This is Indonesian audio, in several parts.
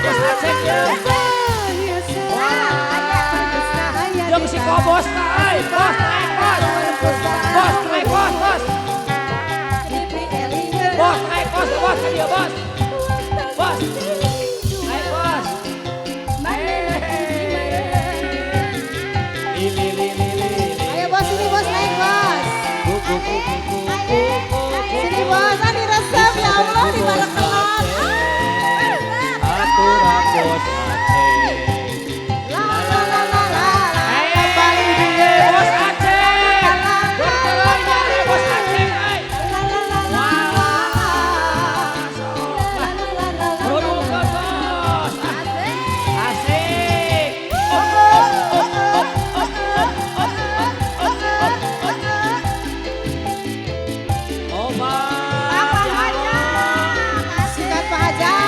Bos Aceh ya. Yang si kobos tay, bos naik bos. Bos naik bos, bos. Bos naik bos, bos kan dia bos. Bos. Naik bos. Ayo bos ini bos naik bos. Sini bos, ini resep ya Allah di mana kelon. Atur bos Aceh. Ayo paling tinggi bos Aceh. Berjalannya bos Aceh. Produk bos. Asik. Sikat Pak Hajar.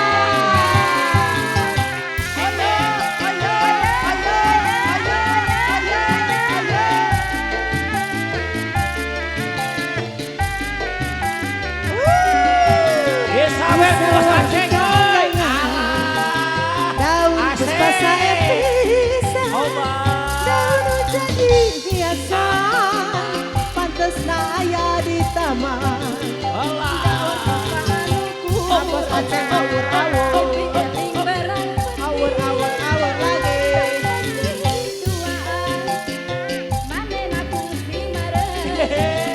Isabel bos Aceh. Daun puspa saya pisah. Daun jadi hiasan. Pantes aya di taman. Bos Aceh awur-awur. Awur-awur lagi.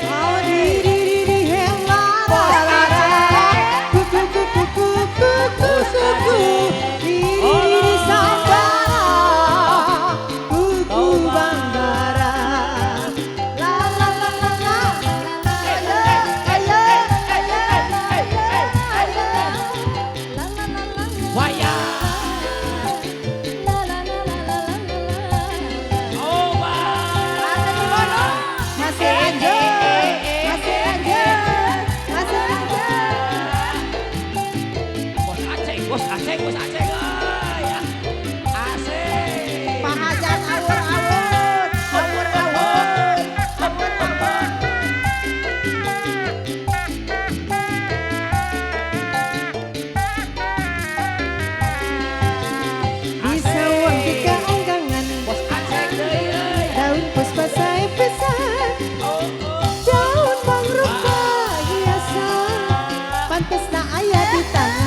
Mau di hela kuku kuku kuku kuku di Sambara kuku Bandara la la la la la ayo masih lanjut masih lanjut masih lanjut. Bos Aceh. Asik. Pak Hajar awur-awur, awur-awur, awur-awur. Di sawah di keanggangan, Bos Aceh deui. daun puspa saya pesan, daun mangrove hiasan, pantes aya di taman.